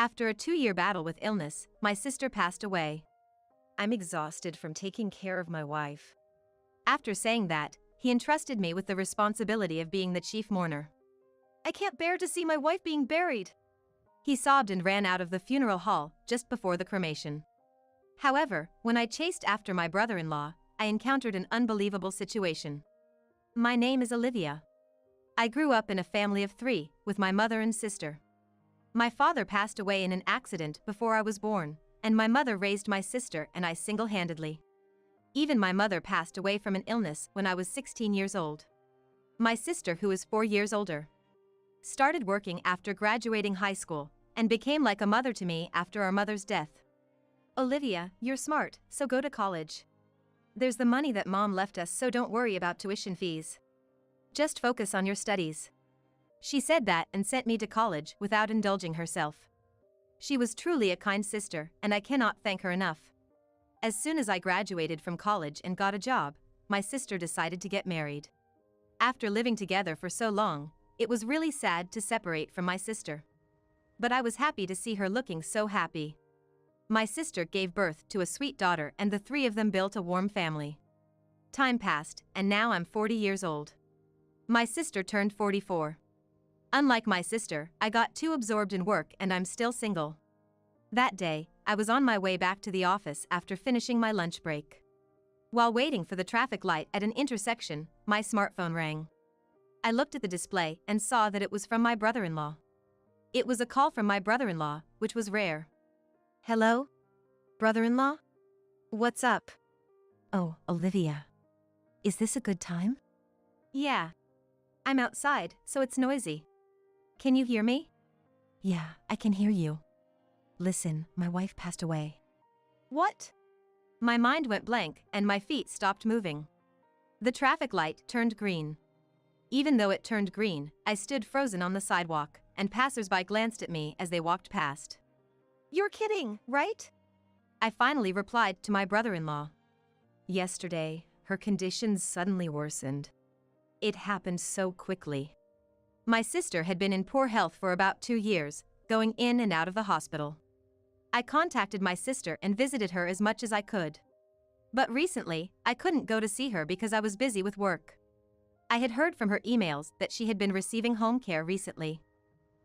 After a 2-year battle with illness, my sister passed away. I'm exhausted from taking care of my wife. After saying that, he entrusted me with the responsibility of being the chief mourner. I can't bear to see my wife being buried. He sobbed and ran out of the funeral hall just before the cremation. However, when I chased after my brother-in-law, I encountered an unbelievable situation. My name is Olivia. I grew up in a family of 3, with my mother and sister. My father passed away in an accident before I was born, and my mother raised my sister and I single-handedly. Even my mother passed away from an illness when I was 16 years old. My sister, who is 4 years older, started working after graduating high school, and became like a mother to me after our mother's death. Olivia, you're smart, so go to college. There's the money that mom left us, so don't worry about tuition fees. Just focus on your studies. She said that and sent me to college without indulging herself. She was truly a kind sister, and I cannot thank her enough. As soon as I graduated from college and got a job, my sister decided to get married. After living together for so long, it was really sad to separate from my sister. But I was happy to see her looking so happy. My sister gave birth to a sweet daughter and the 3 of them built a warm family. Time passed, and now I'm 40 years old. My sister turned 44. Unlike my sister, I got too absorbed in work and I'm still single. That day, I was on my way back to the office after finishing my lunch break. While waiting for the traffic light at an intersection, my smartphone rang. I looked at the display and saw that it was from my brother-in-law. It was a call from my brother-in-law, which was rare. Hello? Brother-in-law? What's up? Oh, Olivia. Is this a good time? Yeah. I'm outside, so it's noisy. Can you hear me? Yeah, I can hear you. Listen, my wife passed away. What? My mind went blank and my feet stopped moving. The traffic light turned green. Even though it turned green, I stood frozen on the sidewalk, and passers-by glanced at me as they walked past. You're kidding, right? I finally replied to my brother-in-law. Yesterday, her conditions suddenly worsened. It happened so quickly. My sister had been in poor health for about 2 years, going in and out of the hospital. I contacted my sister and visited her as much as I could. But recently, I couldn't go to see her because I was busy with work. I had heard from her emails that she had been receiving home care recently.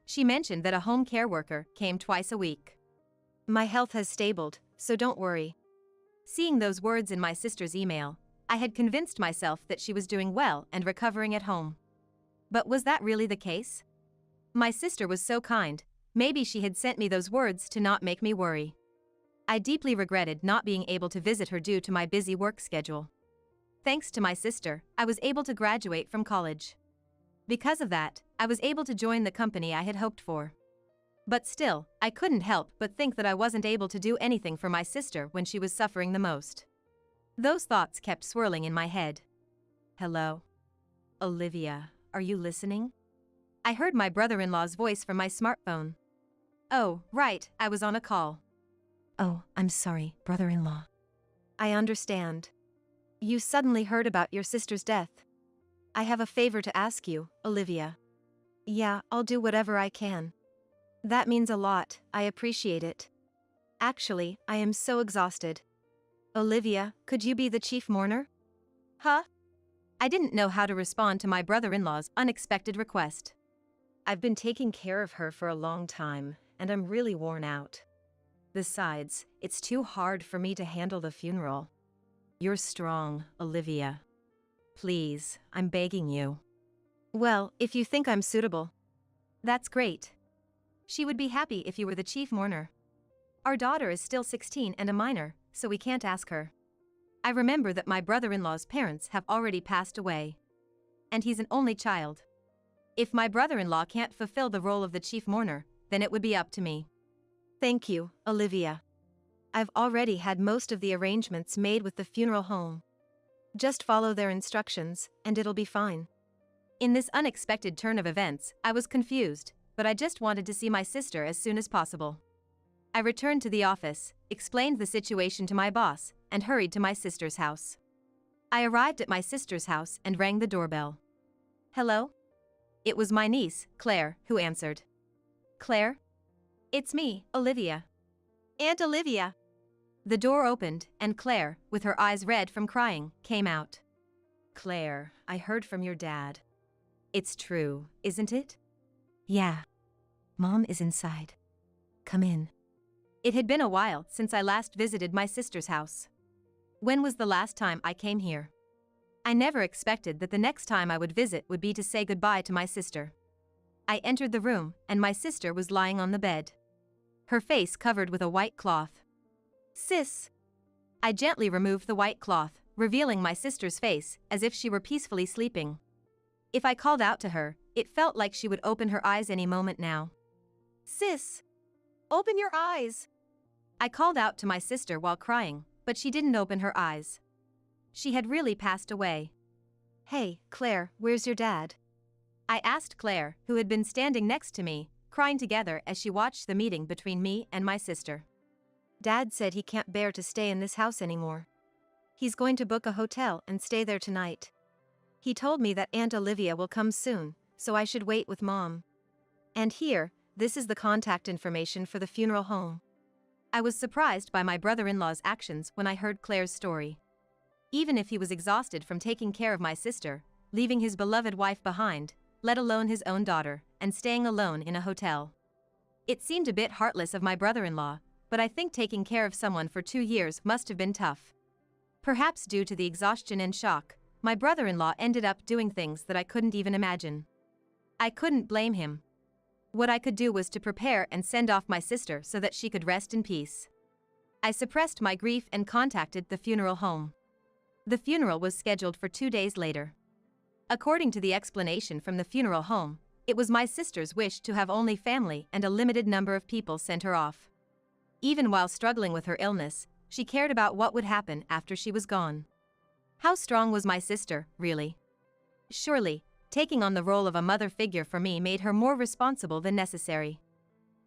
She mentioned that a home care worker came twice a week. My health has stabilized, so don't worry. Seeing those words in my sister's email, I had convinced myself that she was doing well and recovering at home. But was that really the case? My sister was so kind, maybe she had sent me those words to not make me worry. I deeply regretted not being able to visit her due to my busy work schedule. Thanks to my sister, I was able to graduate from college. Because of that, I was able to join the company I had hoped for. But still, I couldn't help but think that I wasn't able to do anything for my sister when she was suffering the most. Those thoughts kept swirling in my head. Hello? Olivia, are you listening? I heard my brother-in-law's voice from my smartphone. Oh, right, I was on a call. Oh, I'm sorry, brother-in-law. I understand. You suddenly heard about your sister's death. I have a favor to ask you, Olivia. Yeah, I'll do whatever I can. That means a lot, I appreciate it. Actually, I am so exhausted. Olivia, could you be the chief mourner? Huh? I didn't know how to respond to my brother-in-law's unexpected request. I've been taking care of her for a long time, and I'm really worn out. Besides, it's too hard for me to handle the funeral. You're strong, Olivia. Please, I'm begging you. Well, if you think I'm suitable. That's great. She would be happy if you were the chief mourner. Our daughter is still 16 and a minor, so we can't ask her. I remember that my brother-in-law's parents have already passed away. And he's an only child. If my brother-in-law can't fulfill the role of the chief mourner, then it would be up to me. Thank you, Olivia. I've already had most of the arrangements made with the funeral home. Just follow their instructions, and it'll be fine. In this unexpected turn of events, I was confused, but I just wanted to see my sister as soon as possible. I returned to the office, explained the situation to my boss, and hurried to my sister's house. I arrived at my sister's house and rang the doorbell. Hello? It was my niece, Claire, who answered. Claire? It's me, Olivia. Aunt Olivia. The door opened, and Claire, with her eyes red from crying, came out. Claire, I heard from your dad. It's true, isn't it? Yeah. Mom is inside. Come in. It had been a while since I last visited my sister's house. When was the last time I came here? I never expected that the next time I would visit would be to say goodbye to my sister. I entered the room, and my sister was lying on the bed. Her face covered with a white cloth. Sis. I gently removed the white cloth, revealing my sister's face as if she were peacefully sleeping. If I called out to her, it felt like she would open her eyes any moment now. Sis. Open your eyes. I called out to my sister while crying, but she didn't open her eyes. She had really passed away. Hey, Claire, where's your dad? I asked Claire, who had been standing next to me, crying together as she watched the meeting between me and my sister. Dad said he can't bear to stay in this house anymore. He's going to book a hotel and stay there tonight. He told me that Aunt Olivia will come soon, so I should wait with Mom. And here, this is the contact information for the funeral home. I was surprised by my brother-in-law's actions when I heard Claire's story. Even if he was exhausted from taking care of my sister, leaving his beloved wife behind, let alone his own daughter, and staying alone in a hotel. It seemed a bit heartless of my brother-in-law, but I think taking care of someone for 2 years must have been tough. Perhaps due to the exhaustion and shock, my brother-in-law ended up doing things that I couldn't even imagine. I couldn't blame him. What I could do was to prepare and send off my sister so that she could rest in peace. I suppressed my grief and contacted the funeral home. The funeral was scheduled for 2 days later. According to the explanation from the funeral home, it was my sister's wish to have only family and a limited number of people sent her off. Even while struggling with her illness, she cared about what would happen after she was gone. How strong was my sister, really? Surely, taking on the role of a mother figure for me made her more responsible than necessary.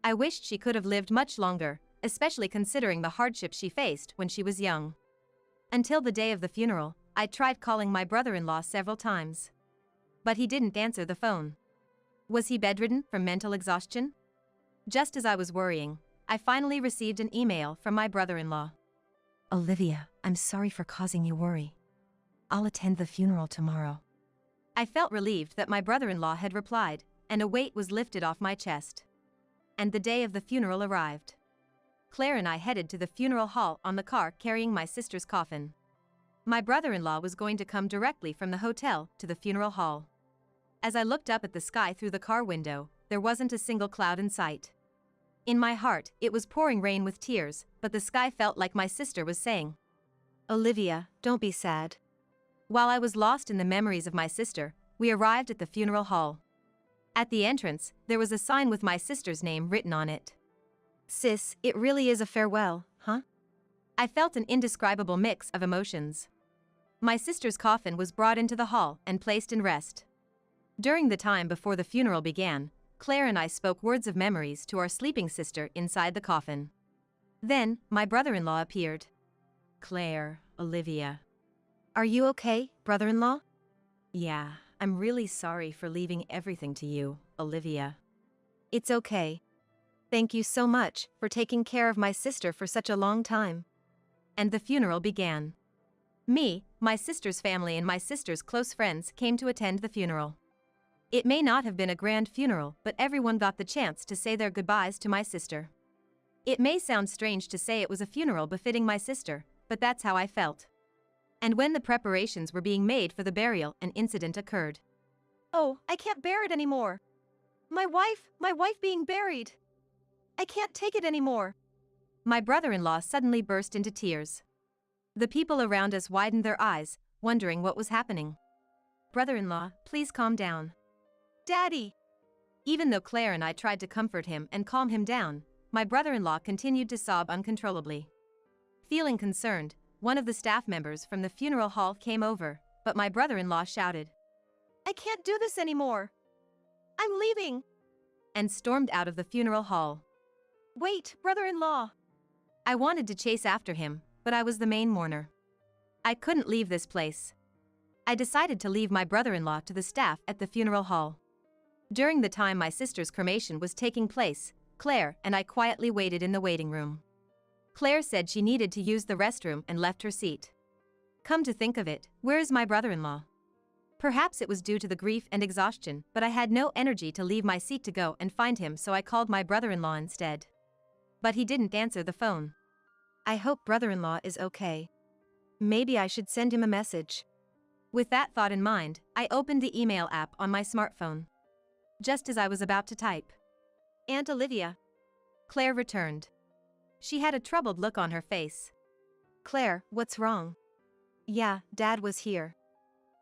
I wished she could have lived much longer, especially considering the hardship she faced when she was young. Until the day of the funeral, I tried calling my brother-in-law several times. But he didn't answer the phone. Was he bedridden from mental exhaustion? Just as I was worrying, I finally received an email from my brother-in-law. Olivia, I'm sorry for causing you worry. I'll attend the funeral tomorrow. I felt relieved that my brother-in-law had replied, and a weight was lifted off my chest. And the day of the funeral arrived. Claire and I headed to the funeral hall on the car carrying my sister's coffin. My brother-in-law was going to come directly from the hotel to the funeral hall. As I looked up at the sky through the car window, there wasn't a single cloud in sight. In my heart, it was pouring rain with tears, but the sky felt like my sister was saying, Olivia, don't be sad. While I was lost in the memories of my sister, we arrived at the funeral hall. At the entrance, there was a sign with my sister's name written on it. Sis, it really is a farewell, huh? I felt an indescribable mix of emotions. My sister's coffin was brought into the hall and placed in rest. During the time before the funeral began, Claire and I spoke words of memories to our sleeping sister inside the coffin. Then, my brother-in-law appeared. Claire, Olivia. Are you okay, brother-in-law? Yeah, I'm really sorry for leaving everything to you, Olivia. It's okay. Thank you so much for taking care of my sister for such a long time. And the funeral began. Me, my sister's family and my sister's close friends came to attend the funeral. It may not have been a grand funeral, but everyone got the chance to say their goodbyes to my sister. It may sound strange to say it was a funeral befitting my sister, but that's how I felt. And when the preparations were being made for the burial, an incident occurred. Oh, I can't bear it anymore. My wife being buried. I can't take it anymore. My brother-in-law suddenly burst into tears. The people around us widened their eyes, wondering what was happening. Brother-in-law, please calm down. Daddy! Even though Claire and I tried to comfort him and calm him down, my brother-in-law continued to sob uncontrollably. Feeling concerned, one of the staff members from the funeral hall came over, but my brother-in-law shouted, I can't do this anymore. I'm leaving! And stormed out of the funeral hall. Wait, brother-in-law! I wanted to chase after him, but I was the main mourner. I couldn't leave this place. I decided to leave my brother-in-law to the staff at the funeral hall. During the time my sister's cremation was taking place, Claire and I quietly waited in the waiting room. Claire said she needed to use the restroom and left her seat. Come to think of it, where is my brother-in-law? Perhaps it was due to the grief and exhaustion, but I had no energy to leave my seat to go and find him, so I called my brother-in-law instead. But he didn't answer the phone. I hope brother-in-law is okay. Maybe I should send him a message. With that thought in mind, I opened the email app on my smartphone. Just as I was about to type, "Aunt Olivia," Claire returned. She had a troubled look on her face. "Claire, what's wrong?" "Yeah, Dad was here."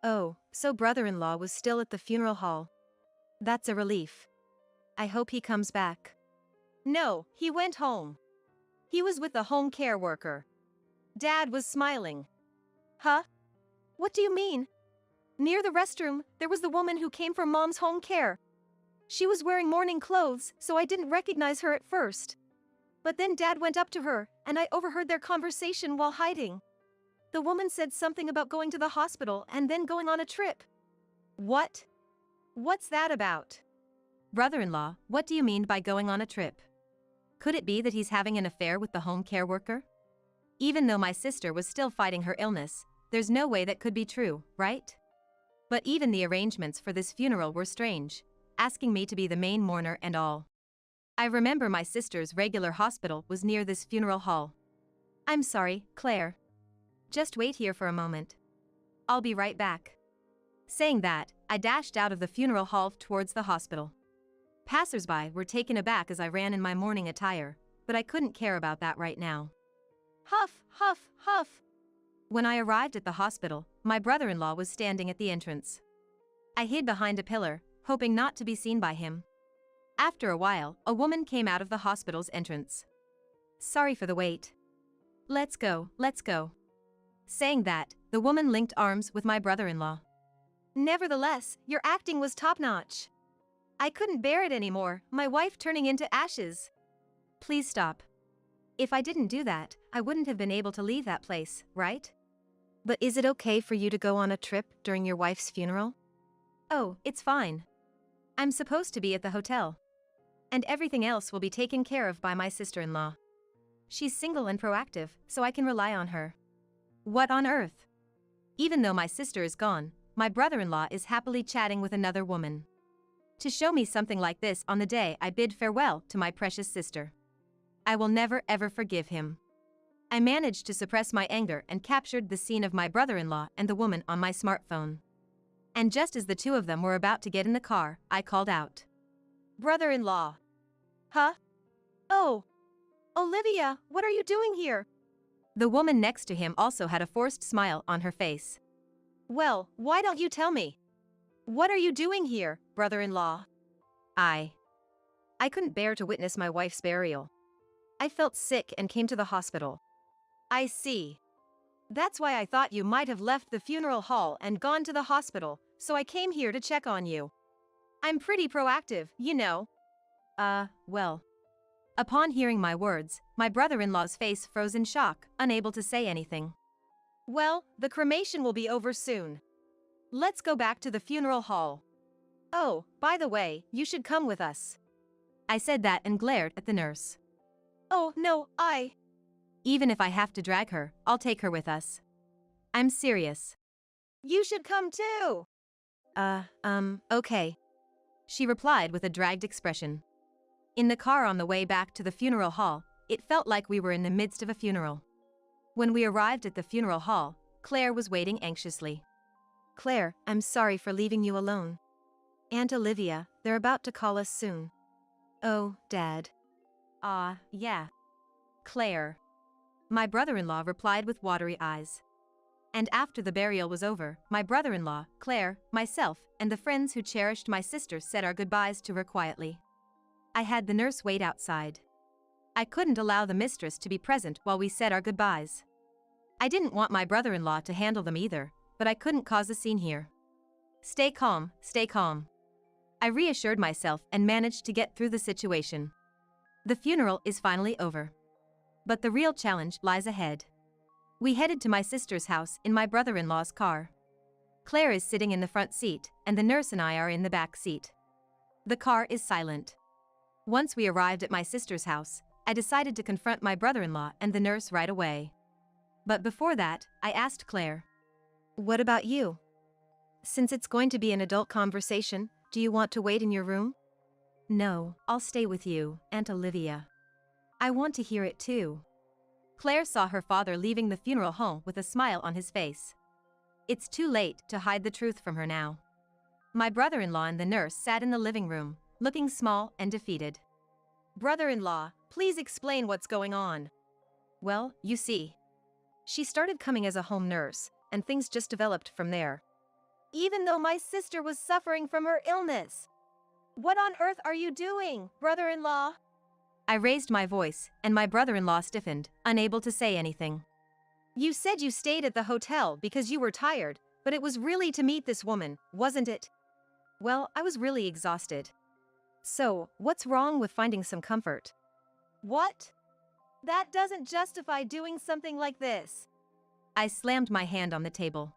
"Oh, so brother-in-law was still at the funeral hall. That's a relief. I hope he comes back." "No, he went home. He was with the home care worker." Dad was smiling. "Huh? What do you mean?" "Near the restroom, there was the woman who came from Mom's home care. She was wearing morning clothes, so I didn't recognize her at first. But then Dad went up to her, and I overheard their conversation while hiding. The woman said something about going to the hospital and then going on a trip." "What? What's that about?" "Brother-in-law, what do you mean by going on a trip? Could it be that he's having an affair with the home care worker?" Even though my sister was still fighting her illness, there's no way that could be true, right? But even the arrangements for this funeral were strange, asking me to be the main mourner and all. I remember my sister's regular hospital was near this funeral hall. "I'm sorry, Claire. Just wait here for a moment. I'll be right back." Saying that, I dashed out of the funeral hall towards the hospital. Passers-by were taken aback as I ran in my morning attire, but I couldn't care about that right now. Huff, huff, huff. When I arrived at the hospital, my brother-in-law was standing at the entrance. I hid behind a pillar, hoping not to be seen by him. After a while, a woman came out of the hospital's entrance. "Sorry for the wait. Let's go, let's go." Saying that, the woman linked arms with my brother-in-law. "Nevertheless, your acting was top-notch. I couldn't bear it anymore, my wife turning into ashes." "Please stop. If I didn't do that, I wouldn't have been able to leave that place, right? But is it okay for you to go on a trip during your wife's funeral?" "Oh, it's fine. I'm supposed to be at the hotel. And everything else will be taken care of by my sister-in-law. She's single and proactive, so I can rely on her." What on earth? Even though my sister is gone, my brother-in-law is happily chatting with another woman. To show me something like this on the day I bid farewell to my precious sister. I will never ever forgive him. I managed to suppress my anger and captured the scene of my brother-in-law and the woman on my smartphone. And just as the two of them were about to get in the car, I called out, "Brother-in-law." "Huh? Oh. Olivia, what are you doing here?" The woman next to him also had a forced smile on her face. "Well, why don't you tell me? What are you doing here, brother-in-law?" I couldn't bear to witness my wife's burial. I felt sick and came to the hospital." "I see. That's why I thought you might have left the funeral hall and gone to the hospital, so I came here to check on you. I'm pretty proactive, you know." Well. Upon hearing my words, my brother-in-law's face froze in shock, unable to say anything. "Well, the cremation will be over soon. Let's go back to the funeral hall. Oh, by the way, you should come with us." I said that and glared at the nurse. "Oh, no, Even if I have to drag her, I'll take her with us. I'm serious." "You should come too." Okay," she replied with a dragged expression. In the car on the way back to the funeral hall, it felt like we were in the midst of a funeral. When we arrived at the funeral hall, Claire was waiting anxiously. "Claire, I'm sorry for leaving you alone. Aunt Olivia, they're about to call us soon." "Oh, Dad." Yeah. Claire." My brother-in-law replied with watery eyes. And after the burial was over, my brother-in-law, Claire, myself, and the friends who cherished my sister said our goodbyes to her quietly. I had the nurse wait outside. I couldn't allow the mistress to be present while we said our goodbyes. I didn't want my brother-in-law to handle them either, but I couldn't cause a scene here. Stay calm, stay calm." I reassured myself and managed to get through the situation. The funeral is finally over. But the real challenge lies ahead. We headed to my sister's house in my brother-in-law's car. Claire is sitting in the front seat, and the nurse and I are in the back seat. The car is silent. Once we arrived at my sister's house, I decided to confront my brother-in-law and the nurse right away. But before that, I asked Claire, "What about you? Since it's going to be an adult conversation, do you want to wait in your room?" "No, I'll stay with you, Aunt Olivia. I want to hear it too." Claire saw her father leaving the funeral home with a smile on his face. It's too late to hide the truth from her now. My brother-in-law and the nurse sat in the living room, looking small and defeated. "Brother-in-law, please explain what's going on." "Well, you see. She started coming as a home nurse, and things just developed from there. Even though my sister was suffering from her illness. What on earth are you doing, brother-in-law?" I raised my voice, and my brother-in-law stiffened, unable to say anything. "You said you stayed at the hotel because you were tired, but it was really to meet this woman, wasn't it?" "Well, I was really exhausted. So, what's wrong with finding some comfort?" "What? That doesn't justify doing something like this." I slammed my hand on the table.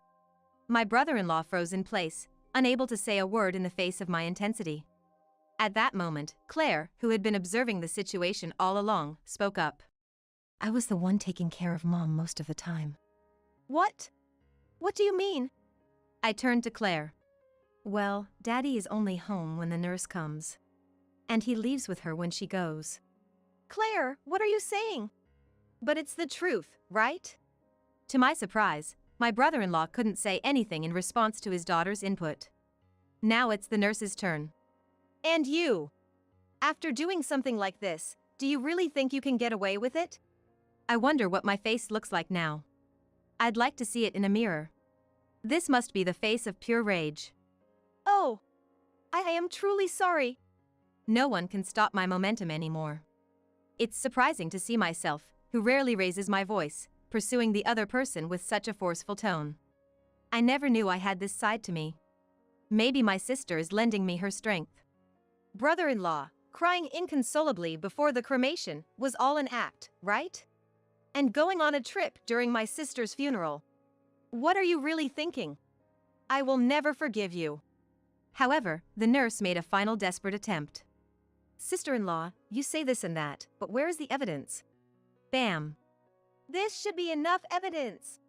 My brother-in-law froze in place, unable to say a word in the face of my intensity. At that moment, Claire, who had been observing the situation all along, spoke up. "I was the one taking care of Mom most of the time." "What? What do you mean?" I turned to Claire. "Well, Daddy is only home when the nurse comes. And he leaves with her when she goes." "Claire, what are you saying?" "But it's the truth, right?" To my surprise, my brother-in-law couldn't say anything in response to his daughter's input. Now it's the nurse's turn. "And you? After doing something like this, do you really think you can get away with it?" I wonder what my face looks like now. I'd like to see it in a mirror. This must be the face of pure rage. "Oh, I am truly sorry." No one can stop my momentum anymore. It's surprising to see myself, who rarely raises my voice, pursuing the other person with such a forceful tone. I never knew I had this side to me. Maybe my sister is lending me her strength. Brother-in-law, crying inconsolably before the cremation was all an act, right? And going on a trip during my sister's funeral. What are you really thinking? I will never forgive you. However, the nurse made a final desperate attempt. "Sister-in-law, you say this and that, but where is the evidence?" Bam. "This should be enough evidence,"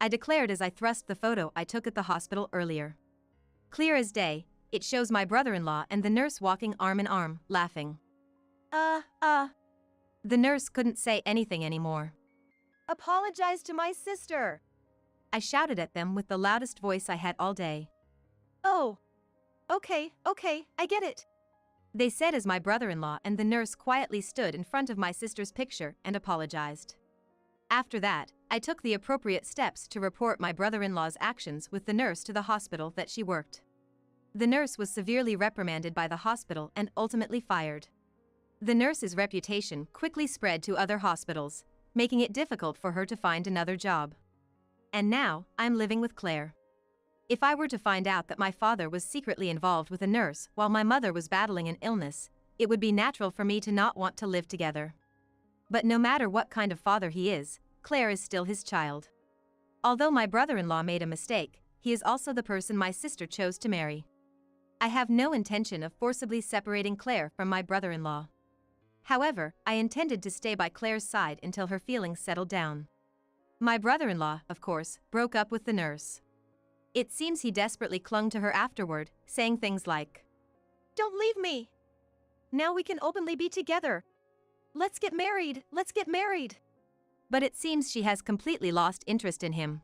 I declared as I thrust the photo I took at the hospital earlier. Clear as day, it shows my brother-in-law and the nurse walking arm in arm, laughing. The nurse couldn't say anything anymore. "Apologize to my sister," I shouted at them with the loudest voice I had all day. "Oh. Okay, I get it," they said as my brother-in-law and the nurse quietly stood in front of my sister's picture and apologized. After that, I took the appropriate steps to report my brother-in-law's actions with the nurse to the hospital that she worked. The nurse was severely reprimanded by the hospital and ultimately fired. The nurse's reputation quickly spread to other hospitals, making it difficult for her to find another job. And now, I'm living with Claire. If I were to find out that my father was secretly involved with a nurse while my mother was battling an illness, it would be natural for me to not want to live together. But no matter what kind of father he is, Claire is still his child. Although my brother-in-law made a mistake, he is also the person my sister chose to marry. I have no intention of forcibly separating Claire from my brother-in-law. However, I intended to stay by Claire's side until her feelings settled down. My brother-in-law, of course, broke up with the nurse. It seems he desperately clung to her afterward, saying things like, "Don't leave me. Now we can openly be together. Let's get married. But it seems she has completely lost interest in him.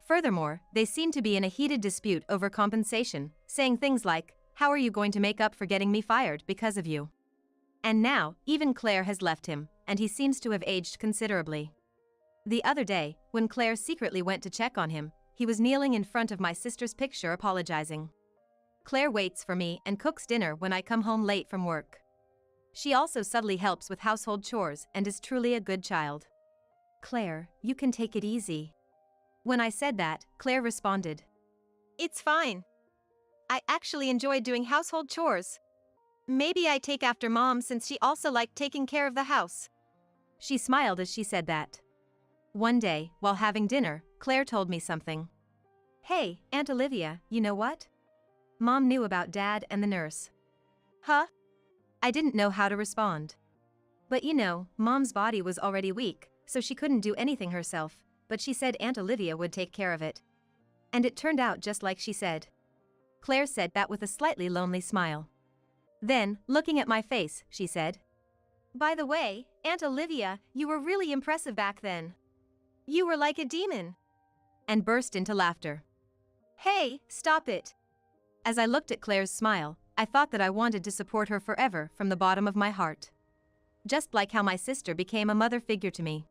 Furthermore, they seem to be in a heated dispute over compensation, saying things like, "How are you going to make up for getting me fired because of you?" And now, even Claire has left him, and he seems to have aged considerably. The other day, when Claire secretly went to check on him, he was kneeling in front of my sister's picture apologizing. Claire waits for me and cooks dinner when I come home late from work. She also subtly helps with household chores and is truly a good child. "Claire, you can take it easy." When I said that, Claire responded, "It's fine. I actually enjoy doing household chores. Maybe I take after Mom since she also liked taking care of the house." She smiled as she said that. One day, while having dinner, Claire told me something. "Hey, Aunt Olivia, you know what? Mom knew about Dad and the nurse." "Huh? I didn't know how to respond. But you know, Mom's body was already weak, so she couldn't do anything herself, but she said Aunt Olivia would take care of it. And it turned out just like she said. Claire said that with a slightly lonely smile. Then, looking at my face, she said, "By the way, Aunt Olivia, you were really impressive back then. You were like a demon." And burst into laughter. Hey, stop it. As I looked at Claire's smile, I thought that I wanted to support her forever from the bottom of my heart. Just like how my sister became a mother figure to me.